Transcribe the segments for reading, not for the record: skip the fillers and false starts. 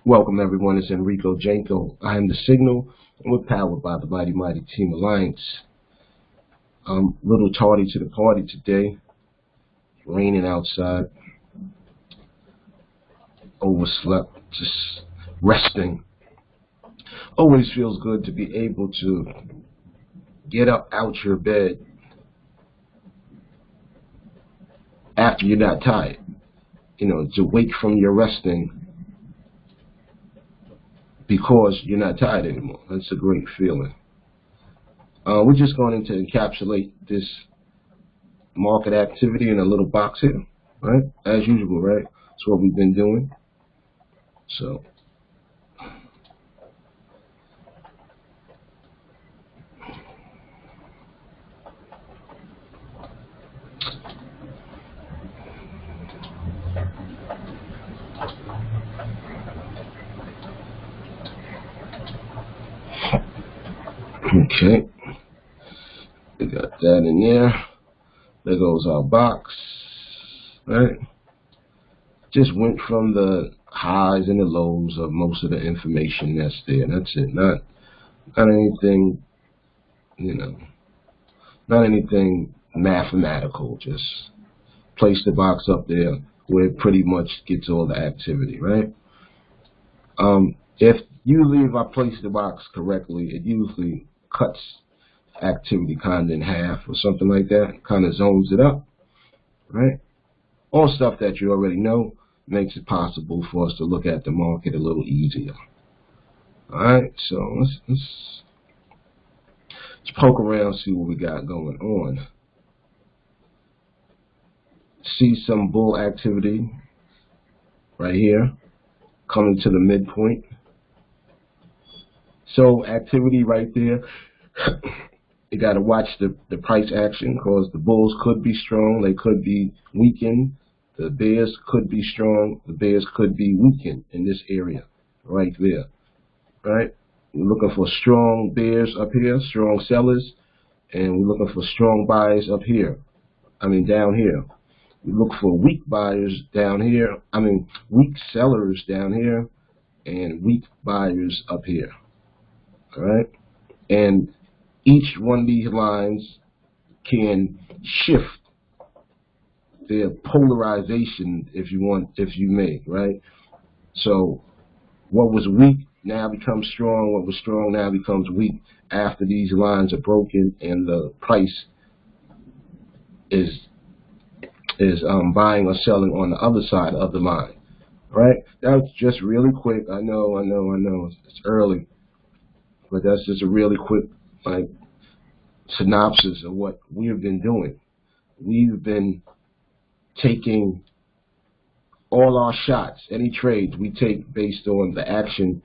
Welcome everyone, it's Enrico Janko. I am the Signal, and we're powered by the mighty Team Alliance. I'm a little tardy to the party today. Raining outside. Overslept, just resting. Always feels good to be able to get up out your bed after you're not tired. To wake from your resting because you're not tired anymore. That's a great feeling. We're just going to encapsulate this market activity in a little box here, right? As usual, right? That's what we've been doing. So, okay, we got that in there. There goes our box, right? Just went from the highs and the lows of most of the information that's there. That's it. Not anything, not anything mathematical. Just place the box up there where it pretty much gets all the activity, right? If usually if I place the box correctly, it usually cuts activity kind of in half or something like that, kind of zones it up, right? All stuff that you already know makes it possible for us to look at the market a little easier. All right, so let's poke around, see what we got going on. See some bull activity right here coming to the midpoint. So activity right there. You got to watch the price action because the bulls could be strong, they could be weakened. The bears could be strong, the bears could be weakened in this area right there, right? We're looking for strong bears up here, strong sellers, and we're looking for strong buyers up here, down here. We look for weak buyers down here, weak sellers down here, and weak buyers up here, all right? And each one of these lines can shift their polarization, if you may, right? So what was weak now becomes strong, what was strong now becomes weak after these lines are broken and the price is buying or selling on the other side of the line, right? That's just really quick. I know, it's early, but that's just a really quick synopsis of what we've been doing. We've been taking all our shots, any trades we take based on the action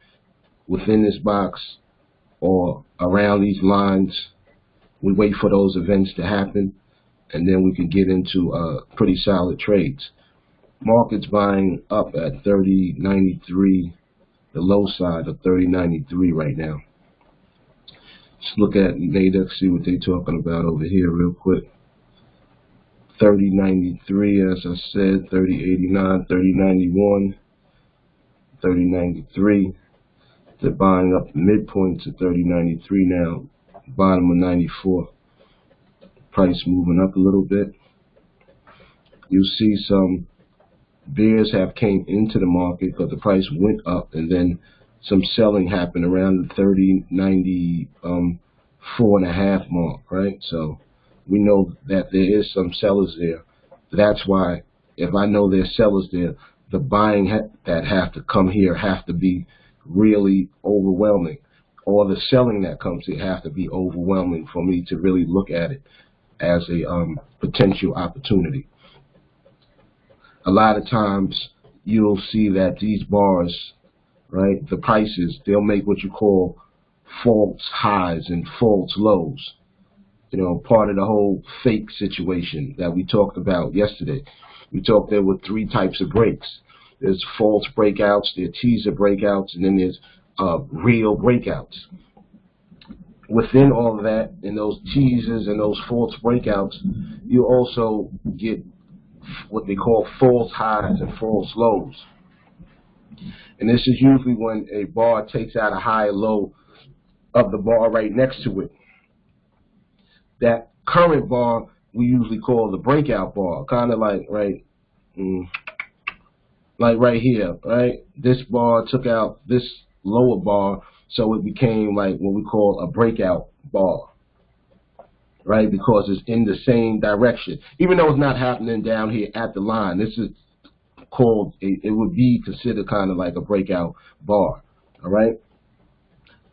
within this box or around these lines. We wait for those events to happen, and then we can get into pretty solid trades. Market's buying up at 30.93, the low side of 30.93 right now. Let's look at Nadex, see what they're talking about over here real quick. 30.93, as I said, 30.89, 30.91, 30.93. They're buying up midpoint to 30.93 now, bottom of 94. Price moving up a little bit. You'll see some bears have came into the market because the price went up, and then some selling happened around the 30.94.5 mark, right? So we know that there is some sellers there. That's why if I know there's sellers there, the buying that have to come here have to be really overwhelming, or the selling that comes here have to be overwhelming for me to really look at it as a potential opportunity. A lot of times you'll see that these bars, right, the prices, they'll make what you call false highs and false lows. Part of the whole fake situation that we talked about yesterday. We talked there were three types of breaks. There's false breakouts, there's teaser breakouts, and then there's real breakouts. Within all of that, in those teasers and those false breakouts, you also get what they call false highs and false lows. And this is usually when a bar takes out a high low of the bar right next to it. That current bar we usually call the breakout bar, kind of like like right here, right? This bar took out this lower bar, so it became like what we call a breakout bar, right? Because it's in the same direction, even though it's not happening down here at the line. This is called it would be considered kind of like a breakout bar. All right,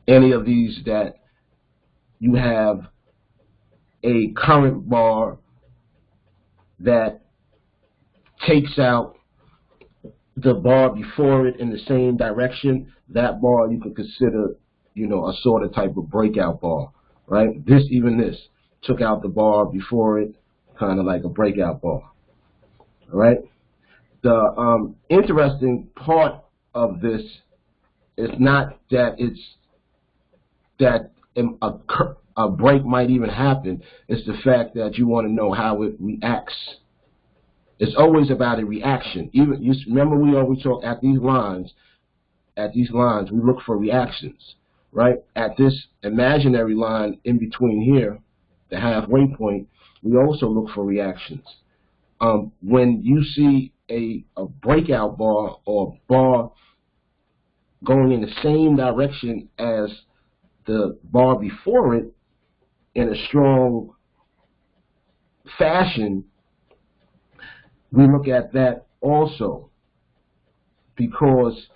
any of these that you have a current bar that takes out the bar before it in the same direction, that bar you can consider, you know, a sort of type of breakout bar, right? Even this took out the bar before it, kind of like a breakout bar. All right. The interesting part of this is not that it's that a break might even happen. It's the fact that you want to know how it reacts. It's always about a reaction. Even you remember we always talk at these lines. At these lines, we look for reactions, right? At this imaginary line in between here, the halfway point, we also look for reactions. When you see a breakout bar or bar going in the same direction as the bar before it in a strong fashion, we look at that also, because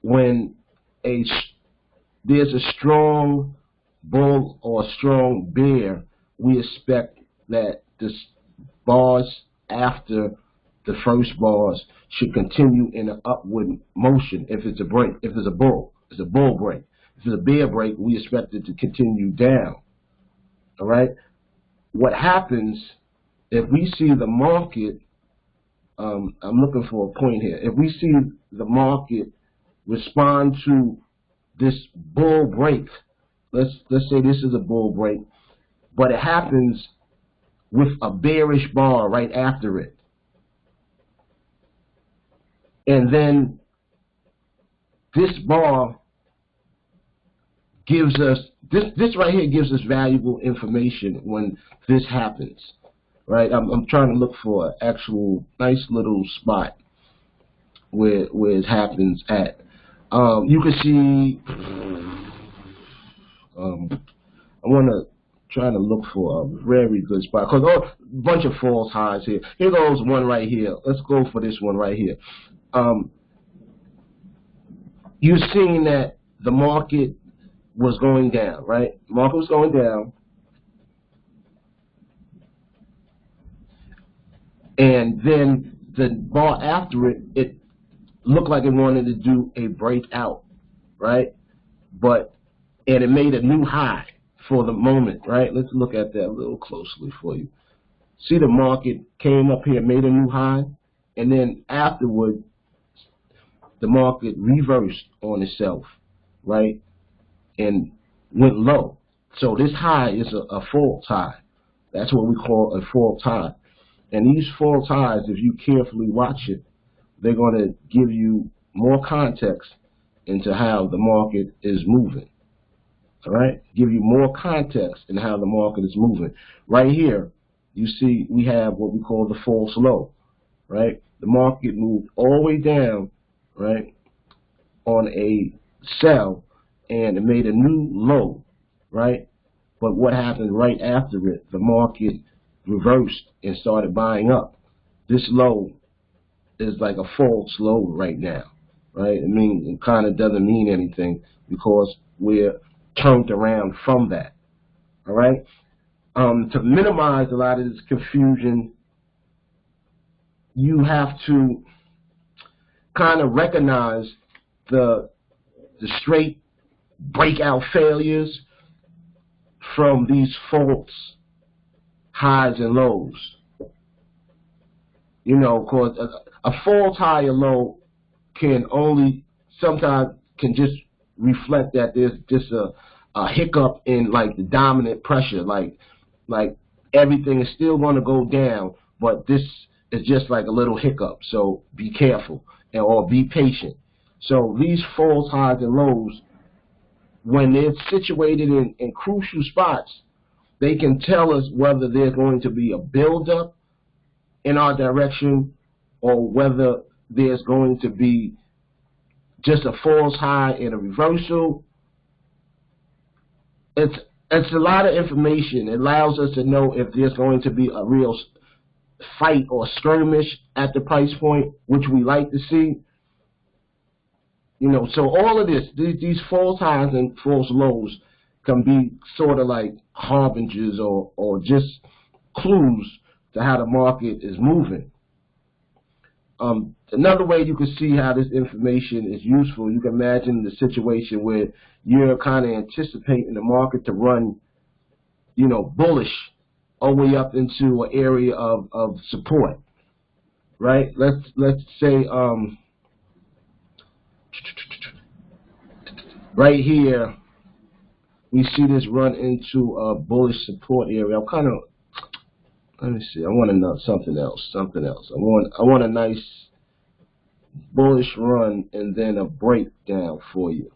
when there's a strong bull or a strong bear, we expect that the bars after the first bars should continue in an upward motion. If it's a break, if it's a bull break. If it's a bear break, we expect it to continue down. All right. What happens if we see the market? I'm looking for a point here. If we see the market respond to this bull break, let's say this is a bull break, but it happens with a bearish bar right after it, and then this bar gives us this right here gives us valuable information when this happens. Right, I'm trying to look for an actual nice little spot where it happens at. You can see. I want to try to look for a very good spot because a bunch of false highs here. Here goes one right here. Let's go for this one right here. You're seeing that the market was going down, right? Market was going down. And then the bar after it, it looked like it wanted to do a breakout, right? And it made a new high for the moment, right? Let's look at that a little closely for you. See, the market came up here, made a new high, and then afterward, the market reversed on itself, right? And went low. So this high is a false high. That's what we call a false high. And these false highs, if you carefully watch it, they're going to give you more context into how the market is moving. All right? Give you more context in how the market is moving. Right here, you see we have what we call the false low, right? The market moved all the way down, right, on a sell, and it made a new low, right? But what happened right after it? The market reversed and started buying up. This low is like a false low right now, right? I mean, it kind of doesn't mean anything because we're turned around from that. All right. To minimize a lot of this confusion, you have to kind of recognize the straight breakout failures from these false highs and lows. You know, because a false high or low can only sometimes can just reflect that there's just a hiccup in like the dominant pressure, like everything is still going to go down, but this is just like a little hiccup. So be careful or be patient. So these false highs and lows, when they're situated in crucial spots, they can tell us whether there's going to be a buildup in our direction or whether there's going to be just a false high and a reversal. It's a lot of information. It allows us to know if there's going to be a real fight or skirmish at the price point, which we like to see. You know, so all of this, these false highs and false lows can be sort of like harbingers or just clues to how the market is moving. Another way you can see how this information is useful, you can imagine the situation where you're kind of anticipating the market to run, you know, bullish all the way up into an area of support, right? Let's say right here we see this run into a bullish support area. I'm kind of, let me see, I want to know something else. I want a nice bullish run and then a breakdown for you.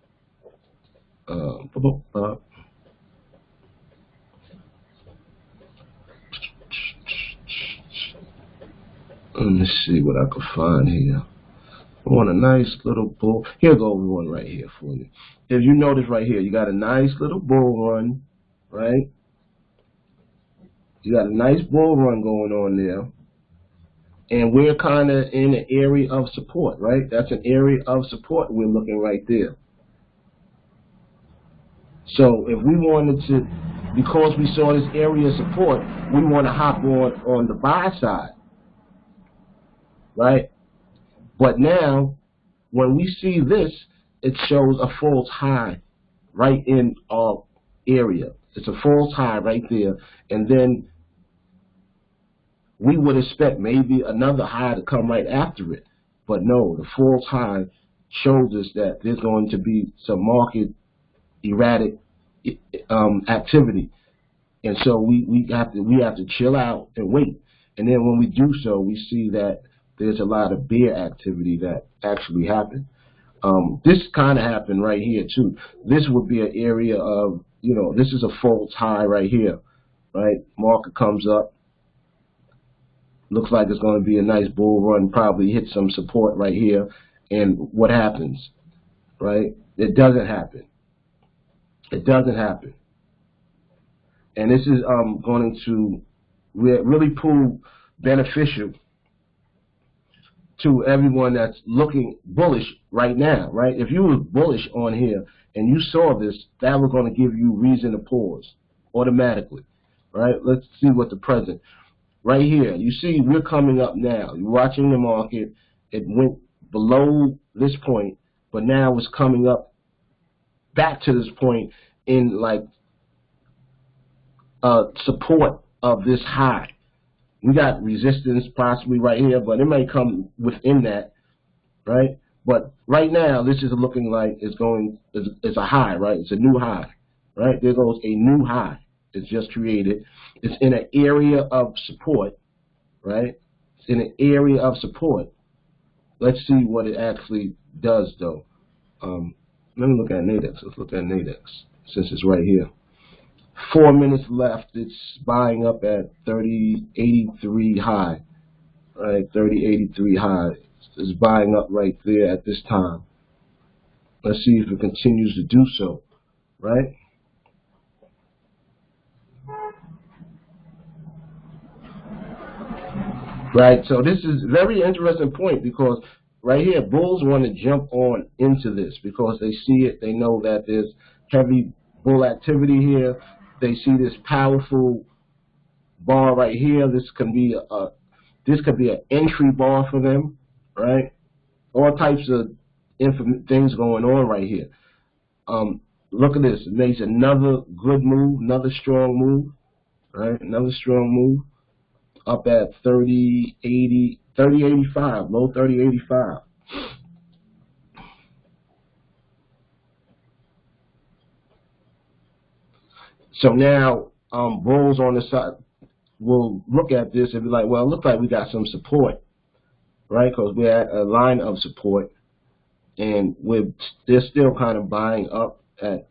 Let me see what I can find here. I want a nice little bull. Here goes one right here for you. If you notice right here, you got a nice little bull run, right? You got a nice bull run going on there. And we're kind of in an area of support, right? That's an area of support we're looking right there. So if we wanted to, because we saw this area of support, we want to hop on the buy side, right? But now, when we see this, it shows a false high right in our area. It's a false high right there. And then we would expect maybe another high to come right after it. But no, the false high shows us that there's going to be some market erratic activity. And so we have to chill out and wait. And then when we do so, we see that there's a lot of bear activity that actually happened. This kind of happened right here too. This would be an area of, you know, this is a false high right here, right? Market comes up. Looks like it's going to be a nice bull run, probably hit some support right here. And what happens, right? It doesn't happen. It doesn't happen. And this is going to really prove beneficial to everyone that's looking bullish right now, right? If you were bullish on here and you saw this, that was going to give you reason to pause automatically, right? Let's see what the present. Right here, you see we're coming up now. You're watching the market. It went below this point, but now it's coming up back to this point in like support of this high. We got resistance possibly right here, but it may come within that, right? But right now, this is looking like it's a high, right? It's a new high, right? There goes a new high. It's just created. It's in an area of support, right? It's in an area of support. Let's see what it actually does, though. Let me look at Nadex. Let's look at Nadex since it's right here. 4 minutes left. It's buying up at 30.83 high, right? 30.83 high. It's buying up right there at this time. Let's see if it continues to do so, right? Right, so this is a very interesting point because right here, bulls want to jump on into this because they see it, they know that there's heavy bull activity here. They see this powerful bar right here. This could be an entry bar for them, right? All types of things going on right here. Look at this. It makes another good move, another strong move, right? Another strong move. Up at 30.80, 30.85, low 30.85. So now bulls on the side will look at this and be like, well, it looks like we got some support, right? Because we're at a line of support. and they're still kind of buying up at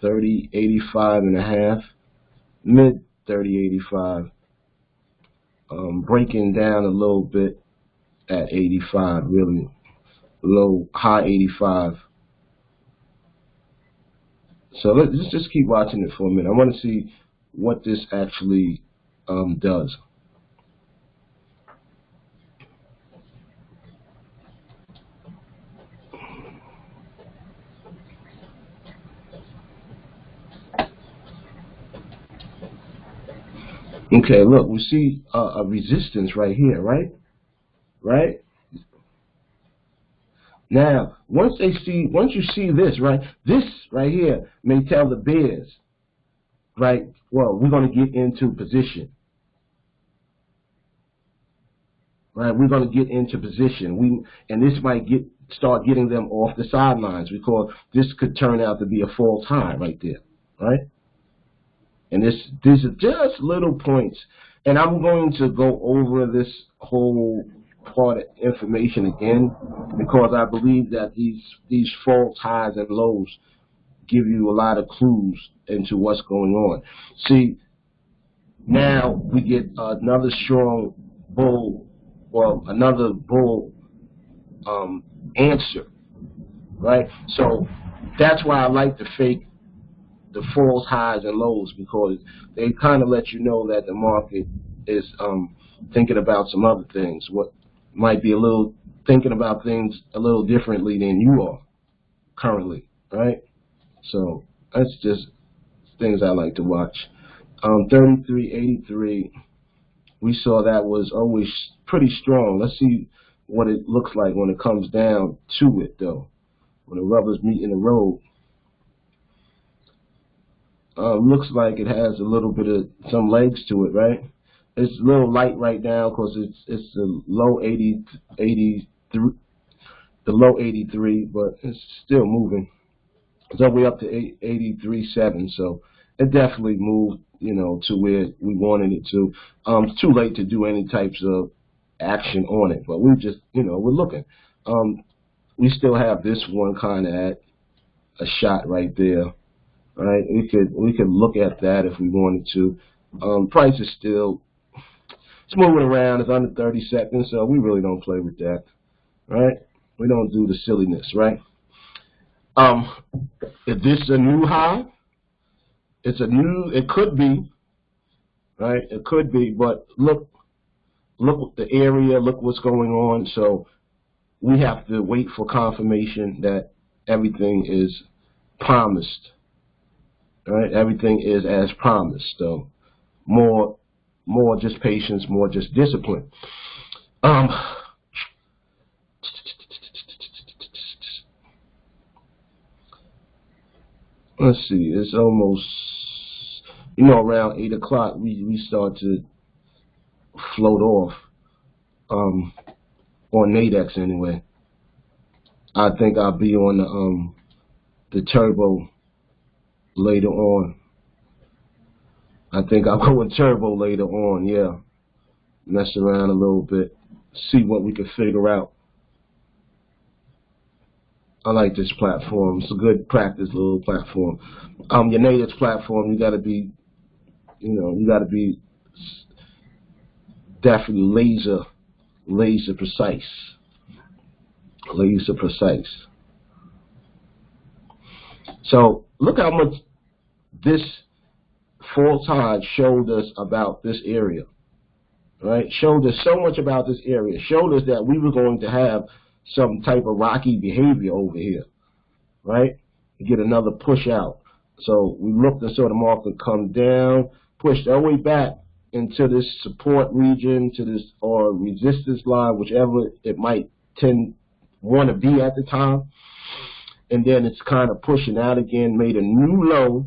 30.85 and a half, mid 30.85, breaking down a little bit at 85, really low, high 85. So let's just keep watching it for a minute. I want to see what this actually does. Okay, look, we see a resistance right here, right? Now, once you see this, right? This right here may tell the bears, right? Well, we're going to get into position, right? We're going to get into position. And this might start getting them off the sidelines, because this could turn out to be a false high right there, right? And these are just little points. And I'm going to go over this whole part of information again, because I believe that these false highs and lows give you a lot of clues into what's going on. See, now we get another strong bull, well, another bull answer, right? So that's why I like to fake the false highs and lows, because they kind of let you know that the market is thinking about some other things, what might be thinking about things a little differently than you are currently, right? So that's just things I like to watch. 33.83, we saw that was always pretty strong. Let's see what it looks like when it comes down to it, though, when the rubbers meet in the road. Looks like it has a little bit of some legs to it, right? It's a little light right now because it's the low 83, but it's still moving. It's all the way up to 83.7, so it definitely moved, to where we wanted it to. It's too late to do any types of action on it, but we just, we're looking. We still have this one kind of at a shot right there. Right, we could look at that if we wanted to. Price is still, it's moving around. It's under 30 seconds, so we really don't play with that. Right, we don't do the silliness. Right. If this is a new high, it could be. Right, it could be. But look at the area. Look what's going on. So we have to wait for confirmation that everything is promised. Right, everything is as promised. So more just patience, more just discipline. Let's see. It's almost, around 8 o'clock. We start to float off. On Nadex anyway. I think I'll be on the turbo later on. I think I'll go in turbo later on, yeah. Mess around a little bit, see what we can figure out. I like this platform. It's a good practice little platform. Your Nadex platform, you gotta be, definitely laser precise. Laser precise. So look how much this false high showed us about this area, right? Showed us so much about this area. Showed us that we were going to have some type of rocky behavior over here, right? Get another push out. So we looked and saw the market come down, pushed all the way back into this support region, to this or resistance line, whichever it might want to be at the time. And then it's kind of pushing out again, made a new low.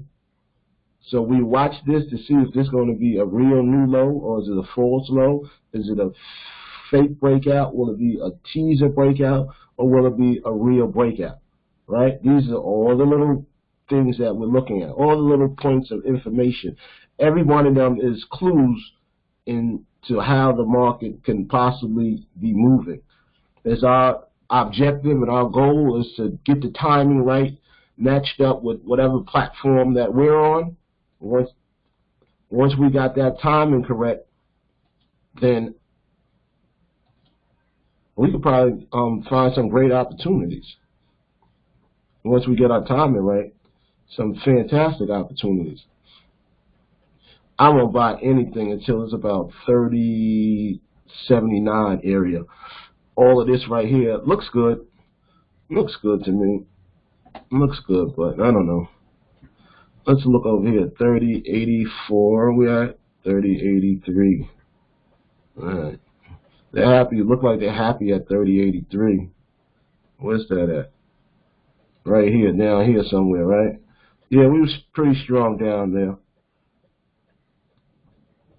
So we watch this to see if this is going to be a real new low, or is it a false low? Is it a fake breakout? Will it be a teaser breakout, or will it be a real breakout? Right? These are all the little things that we're looking at, all the little points of information. Every one of them is clues into how the market can possibly be moving. It's our objective and our goal is to get the timing right, matched up with whatever platform that we're on. Once we got that timing correct, then we could probably find some great opportunities. Once we get our timing right, some fantastic opportunities. I won't buy anything until it's about 30.79 area. All of this right here looks good. Looks good to me. Looks good, but I don't know. Let's look over here. 30.84. We at 30.83. All right. They're happy. Look like they're happy at 30.83. Where's that at? Right here, down here somewhere, right? Yeah, we was pretty strong down there.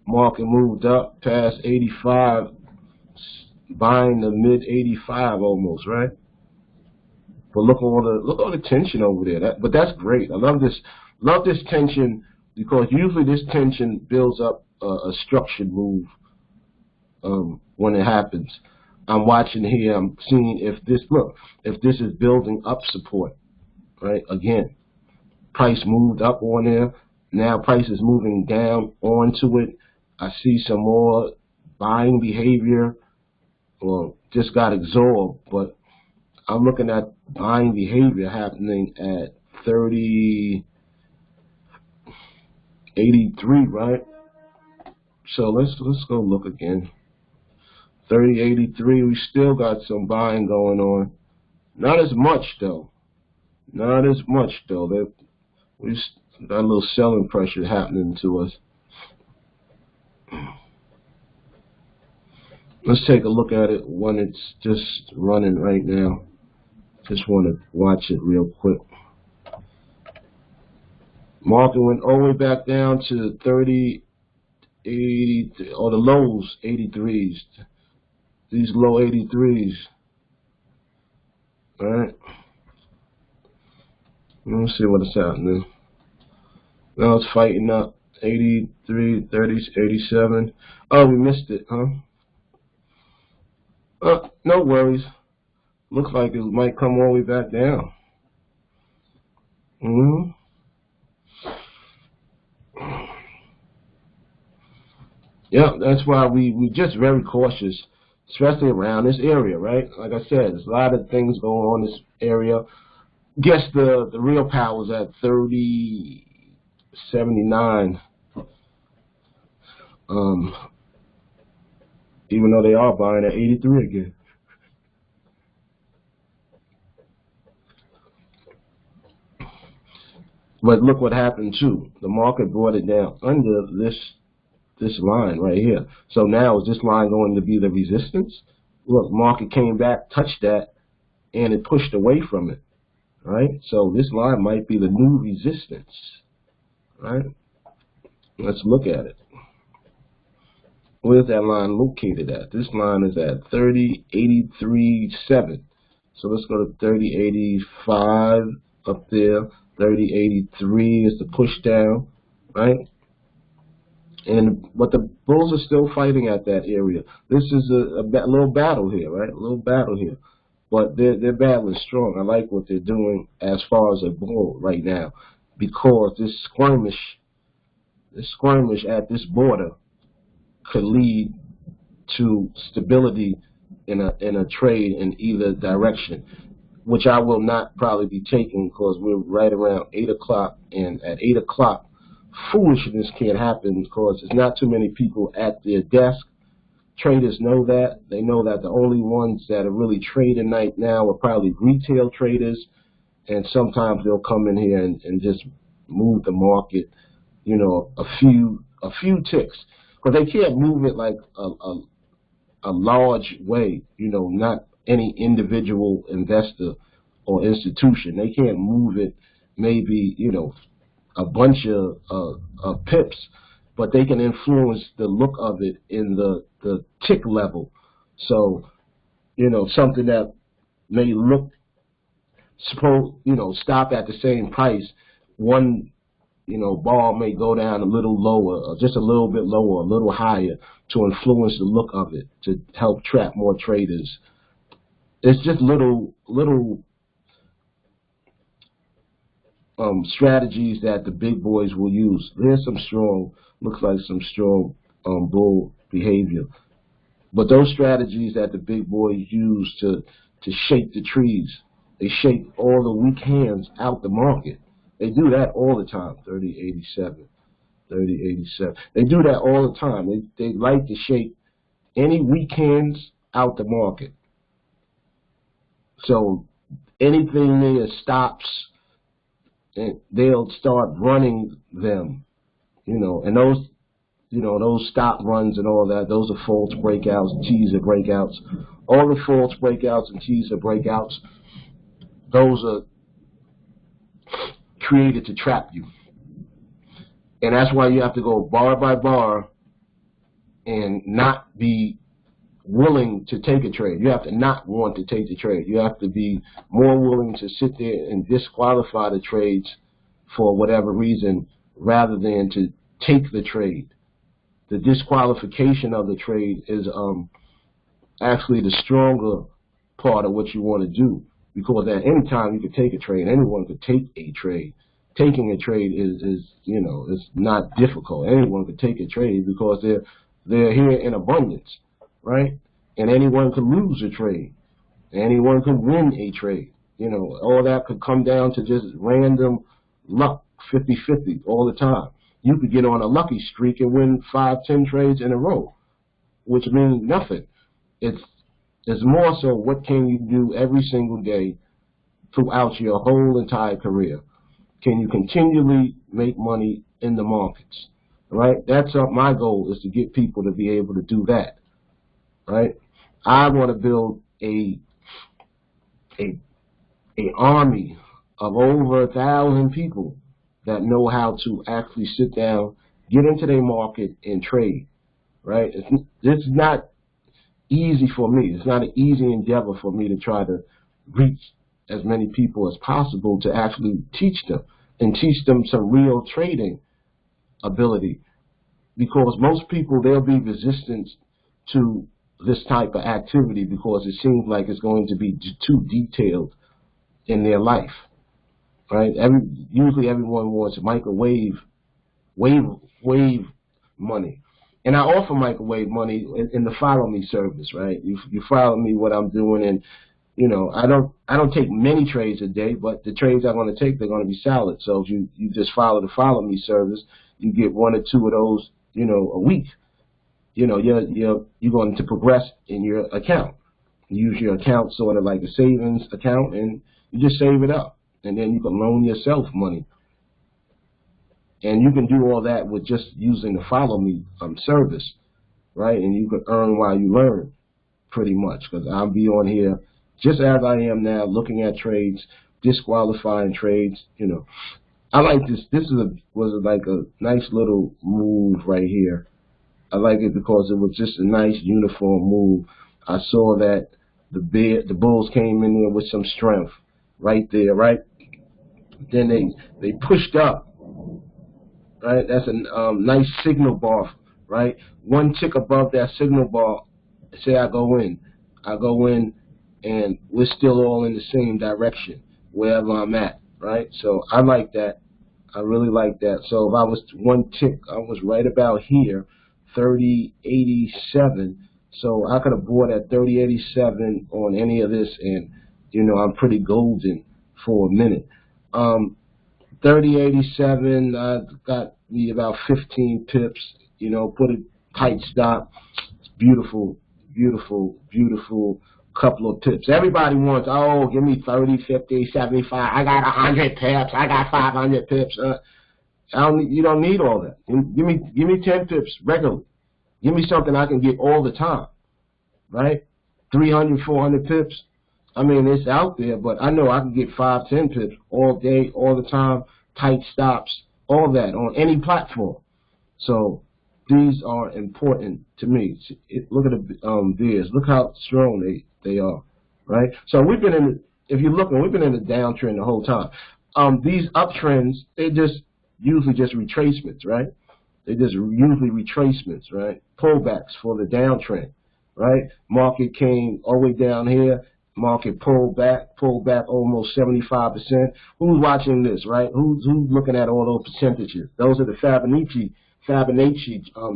Market moved up past 85, buying the mid 85 almost, right? But look all the tension over there. But that's great. I love this tension, because usually this tension builds up a structured move when it happens. I'm watching here. I'm seeing if this is building up support, right? Again, price moved up on there. Now price is moving down onto it. I see some more buying behavior. Well, just got absorbed, but I'm looking at buying behavior happening at 30.83, right? So let's go look again. 30.83. We still got some buying going on. Not as much though. Not as much though. We got a little selling pressure happening to us. Let's take a look at it when it's just running right now. Just want to watch it real quick. Market went all the way back down to 30.80, or the lows 83s. These low 83s. All right. Let's see what it's happening. Now it's fighting up. 83, 30, 87. Oh, we missed it, huh? No worries. Looks like it might come all the way back down. Yeah, that's why we just very cautious, especially around this area, right? Like I said, there's a lot of things going on in this area. Guess the real power is at 30.79. Even though they are buying at 83 again. But look what happened too. The market brought it down under this line right here. So now is this line going to be the resistance? Look, market came back, touched that, and it pushed away from it. Right? So this line might be the new resistance. Right? Let's look at it. Where's that line located at? This line is at 30.83.7. So let's go to 30.85 up there. 30.83 is the push down, right? And but the bulls are still fighting at that area. This is a little battle here, right? A little battle here. But they're battling strong. I like what they're doing as far as a bull right now, because this skirmish at this border could lead to stability in a trade in either direction, which I will not probably be taking, because we're right around 8 o'clock, and at 8 o'clock foolishness can't happen because there's not too many people at their desk. Traders know that. They know that the only ones that are really trading right now are probably retail traders, and sometimes they'll come in here and just move the market, you know, a few ticks, because they can't move it like a large way, you know, not any individual investor or institution. They can't move it maybe, you know, a bunch of pips, but they can influence the look of it in the tick level. So, you know, something that may look stop at the same price, one, you know, bar may go down a little lower, or just a little bit lower, a little higher, to influence the look of it, to help trap more traders it's just little strategies that the big boys will use. There's some strong, looks like some strong bull behavior. But those strategies that the big boys use to shake the trees, they shake all the weak hands out the market. They do that all the time. 3087, 3087. They do that all the time. They like to shake any weak hands out the market. So anything there stops, and they'll start running them, and those stop runs and all that, those are false breakouts, teaser breakouts. All the false breakouts and teaser breakouts, those are created to trap you. And that's why you have to go bar by bar and not be willing to take a trade. You have to not want to take the trade. You have to be more willing to sit there and disqualify the trades for whatever reason rather than to take the trade. The disqualification of the trade is actually the stronger part of what you want to do, because at any time you could take a trade. Anyone could take a trade. Taking a trade is it's not difficult. Anyone could take a trade because they're here in abundance, right? And anyone could lose a trade. Anyone could win a trade. All that could come down to just random luck, 50-50 all the time. You could get on a lucky streak and win 5-10 trades in a row, which means nothing. It's more so what can you do every single day throughout your whole entire career. Can you continually make money in the markets, right? That's my goal, is to get people to be able to do that, right? I want to build a army of over 1,000 people that know how to actually sit down, get into their market, and trade, right? It's not easy for me. It's not an easy endeavor for me to try to reach as many people as possible to actually teach them and teach them some real trading ability, because most people, they'll be resistant to this type of activity because it seems like it's going to be too detailed in their life. Right? Usually everyone wants microwave money. And I offer microwave money in the follow me service, right? You follow me what I'm doing, and I don't take many trades a day, but the trades I'm going to take, they're going to be solid. So if you just follow the follow me service, you get 1 or 2 of those, a week. You're going to progress in your account. You use your account sort of like a savings account, and you just save it up. And then you can loan yourself money. And you can do all that with just using the follow me service, right? And you can earn while you learn, pretty much, because I'll be on here just as I am now, looking at trades, disqualifying trades. I like this. This was like a nice little move right here. I like it because it was just a nice uniform move. I saw that the bulls came in there with some strength right there, right? Then they pushed up, right? That's a nice signal bar, right? One tick above that signal bar, say I go in, and we're still all in the same direction wherever I'm at, right? So I like that. I really like that. So if I was one tick, I was right about here, 3087. So I could have bought at 3087 on any of this, and I'm pretty golden for a minute. 3087, got me about 15 pips, put a tight stop. It's beautiful, beautiful, beautiful couple of pips. Everybody wants, oh, give me 30, 50, 75. I got 100 pips. I got 500 pips. You don't need all that. Give me 10 pips regularly. Give me something I can get all the time, right? 300, 400 pips. I mean, it's out there, but I know I can get 5, 10 pips all day, all the time, tight stops, all that on any platform. So these are important to me. Look at the beers. Look how strong they are, right? So we've been in, if you're looking, we've been in a downtrend the whole time. These uptrends, they just usually just retracements, right? They just usually retracements, right? Pullbacks for the downtrend, right? Market came all the way down here, Market pulled back almost 75%. Who's watching this, right? Who's looking at all those percentages? Those are the Fibonacci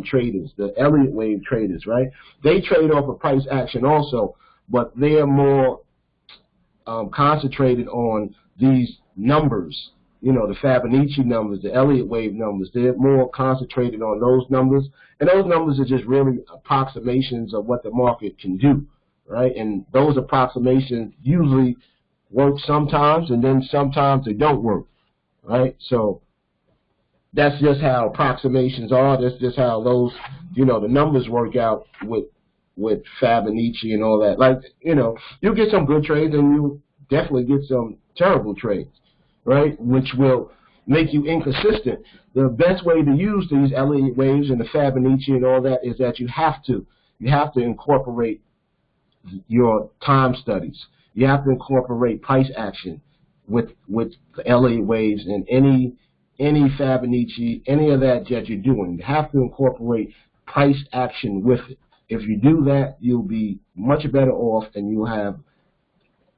traders, the Elliott wave traders, right? They trade off of price action also, but they're more concentrated on these numbers, you know, the Fibonacci numbers, the Elliott wave numbers. They're more concentrated on those numbers, and those numbers are just really approximations of what the market can do, right? And those approximations usually work sometimes, and then sometimes they don't work, right? So that's just how approximations are. That's just how those, you know, the numbers work out with Fibonacci and all that. Like, you know, you'll get some good trades and you'll definitely get some terrible trades, right? Which will make you inconsistent. The best way to use these Elliott waves and the Fibonacci and all that is that you have to incorporate your time studies. You have to incorporate price action with the Elliott waves and any Fibonacci, any of that you're doing. You have to incorporate price action with it. If you do that, you'll be much better off, and you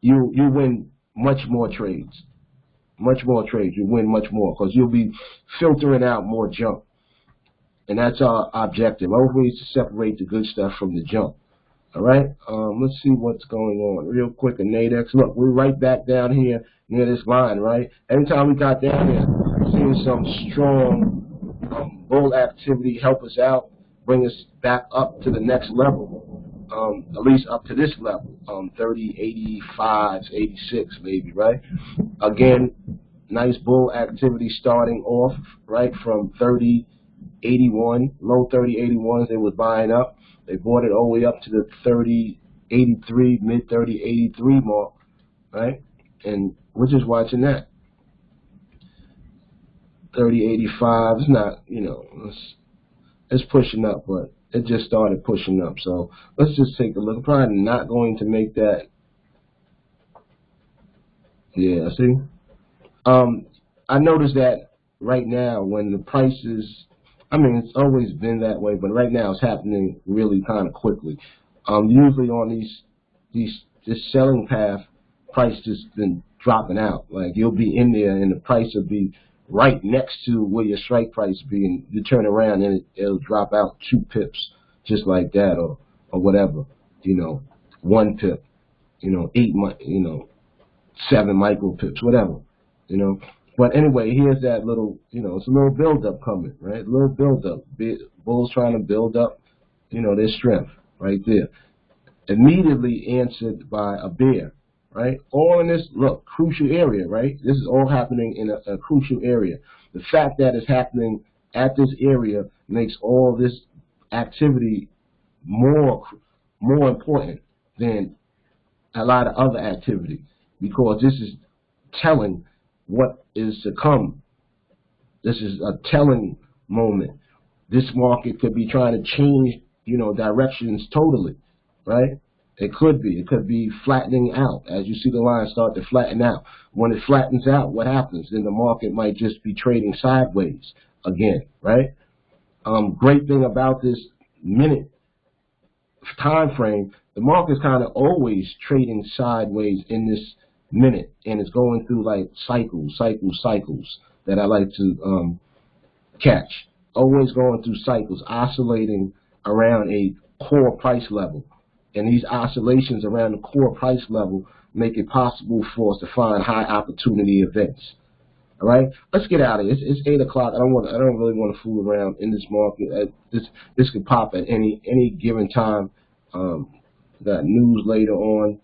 win much more trades. You win much more because you'll be filtering out more junk, and that's our objective. Hopefully, is to separate the good stuff from the junk. All right. Let's see what's going on real quick in Nadex. Look, we're right back down here near this line, right? Every time we got down here, seeing some strong bull activity help us out, bring us back up to the next level, at least up to this level, 30, 85, 86 maybe, right? Again, nice bull activity starting off, right, from 30, 81, low 30, 81s they was buying up. They bought it all the way up to the 30, 83, mid 30, 83 mark, right? And we're just watching that. 30, 85, it's not, you know, it's pushing up, but it just started pushing up. So let's just take a look. I'm probably not going to make that. Yeah, see? I noticed that right now when the prices, I mean, it's always been that way, but right now it's happening really kind of quickly. Usually on this selling path, price just been dropping out. Like you'll be in there and the price will be right next to where your strike price be, and you turn around and it'll drop out 2 pips, just like that, or whatever, you know, 1 pip, you know, 7 micro pips, whatever, you know. But anyway, here's that little, you know, it's a little build-up coming, right? A little build-up. Bulls trying to build up, you know, their strength right there. Immediately answered by a bear, right? All in this, look, crucial area, right? This is all happening in a crucial area. The fact that it's happening at this area makes all this activity more important than a lot of other activity, because this is telling what is to come. This is a telling moment. This market could be trying to change, you know, directions totally, right? It could be. It could be flattening out. As you see the line start to flatten out. When it flattens out, what happens? Then the market might just be trading sideways again, right? Great thing about this minute time frame, the market's kind of always trading sideways in this minute, and it's going through like cycles that I like to catch. Always going through cycles, oscillating around a core price level. And these oscillations around the core price level make it possible for us to find high opportunity events. All right, let's get out of it. It's 8 o'clock. I don't really want to fool around in this market. This could pop at any given time. Got news later on,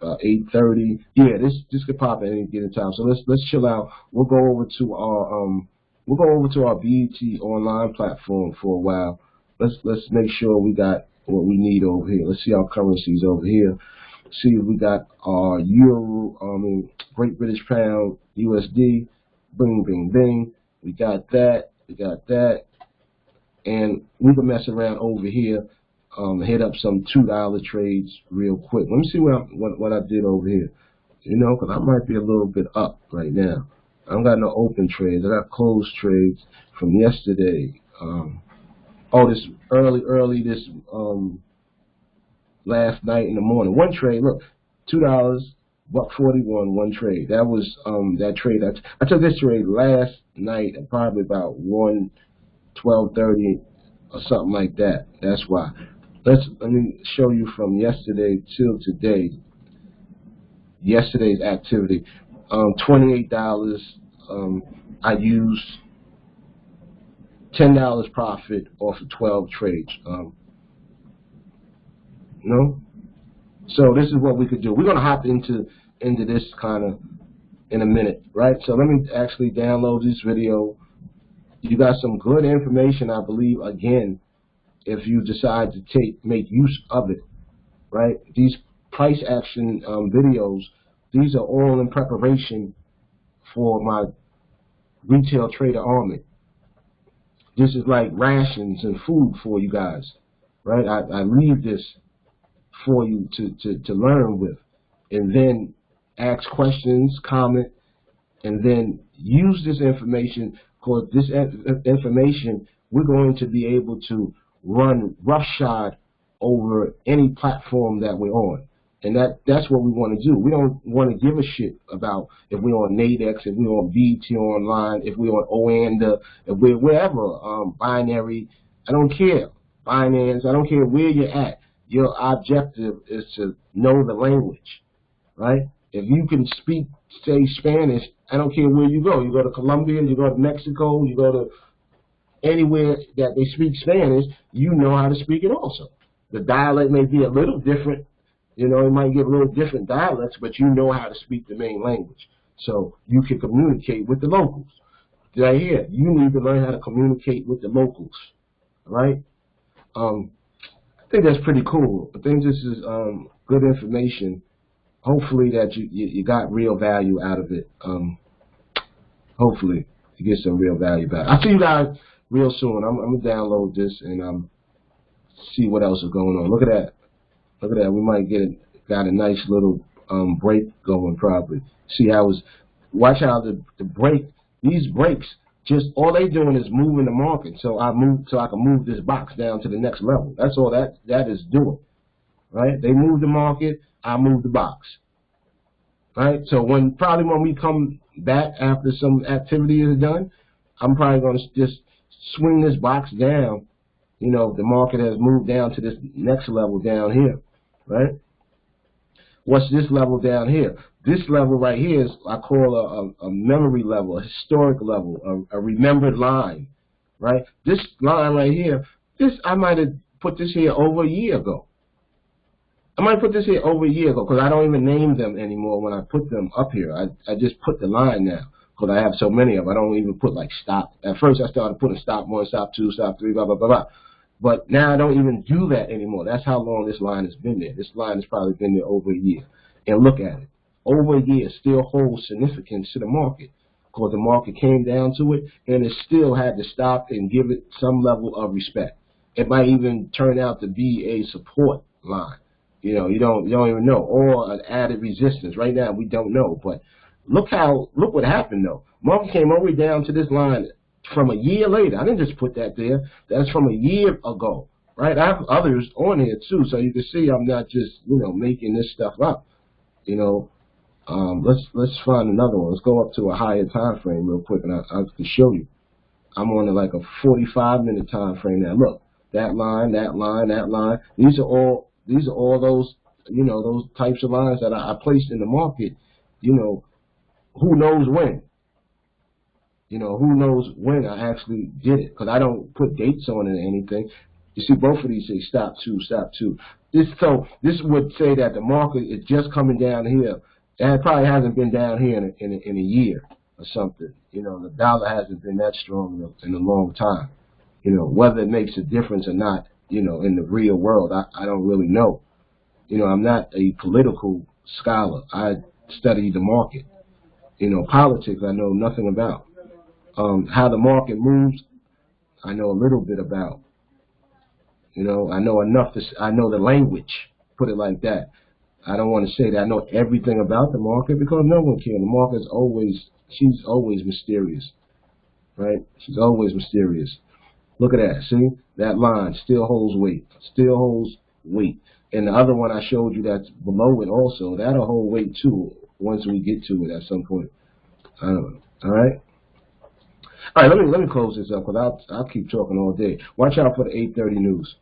8:30. Yeah, this could pop at any given time. So let's chill out. We'll go over to our BET online platform for a while. Let's make sure we got what we need over here. Let's see our currencies over here. See if we got our Euro, Great British Pound, USD. Bing, bing, bing. We got that. And we can mess around over here. Hit up some $2 trades real quick. Let me see what I did over here. You know, because I might be a little bit up right now. I don't got no open trades. I got closed trades from yesterday. This early this last night in the morning. One trade, look, $2, $1.41, one trade. That was that trade. I took this trade last night at probably about 12:30 or something like that. That's why. Let me show you from yesterday till today. Yesterday's activity. $28. I used $10 profit off of 12 trades. So this is what we could do. We're gonna hop into this kind of in a minute, right? So let me actually download this video. You got some good information, I believe, again, if you decide to make use of it, right? These price action videos, these are all in preparation for my retail trader army. This is like rations and food for you guys, right? I leave this for you to learn with, and then ask questions, comment, and then use this information, because this information we're going to be able to run roughshod over any platform that we're on. And that's what we want to do. We don't want to give a shit about if we're on Nadex, if we're on BT Online, if we're on Oanda, if we're wherever, Binary. I don't care. Binance, I don't care where you're at. Your objective is to know the language, right? If you can say Spanish, I don't care where you go. You go to Colombia, you go to Mexico, you go to anywhere that they speak Spanish, you know how to speak it also. The dialect may be a little different. You know, it might get a little different dialects, but you know how to speak the main language. So you can communicate with the locals. Right here, you need to learn how to communicate with the locals, right? I think that's pretty cool. I think this is good information. Hopefully that you got real value out of it. Hopefully you get some real value back. I'll see you guys real soon. I'm going to download this and see what else is going on. Look at that. Look at that. We might got a nice little break going probably. See how watch how the break, these breaks, just all they doing is moving the market. So I can move this box down to the next level. That's all that is doing. Right? They move the market, I move the box. Right? So probably when we come back after some activity is done, I'm probably going to just swing this box down. You know, the market has moved down to this next level down here, right? What's this level down here? This level right here is, I call a memory level, a historic level, a remembered line, right? This line right here, I might have put this here over a year ago. I might put this here over a year ago because I don't even name them anymore when I put them up here. I just put the line now because I have so many of them. I don't even put like stop. At first I started putting stop 1, stop 2, stop 3, blah, blah, blah, blah. But now I don't even do that anymore. That's how long this line has been there. This line has probably been there over a year. And look at it. Over a year still holds significance to the market because the market came down to it and it still had to stop and give it some level of respect. It might even turn out to be a support line. You know, you don't even know, or an added resistance. Right now we don't know. But look what happened though. Market came all the way down to this line from a year later. I didn't just put that there. That's from a year ago, right? I have others on here too, so you can see I'm not just making this stuff up. Let's find another one. Let's go up to a higher time frame real quick, and I can show you. I'm on like a 45-minute time frame now. Look, that line, that line, that line. These are all those those types of lines that I placed in the market. Who knows when? Who knows when I actually did it, because I don't put dates on it or anything. You see, both of these say stop 2, stop 2. This would say that the market is just coming down here, and it probably hasn't been down here in a year or something. The dollar hasn't been that strong in a long time. Whether it makes a difference or not, in the real world, I don't really know. I'm not a political scholar. I study the market. Politics I know nothing about. How the market moves, I know a little bit about. I know enough I know the language, put it like that. I don't want to say that I know everything about the market because no one can. The market is she's always mysterious, right? She's always mysterious. Look at that, see? That line still holds weight, still holds weight. And the other one I showed you that's below it also, that'll hold weight too once we get to it at some point. I don't know. All right. All right. Let me close this up because I'll keep talking all day. Watch out for the 8:30 news.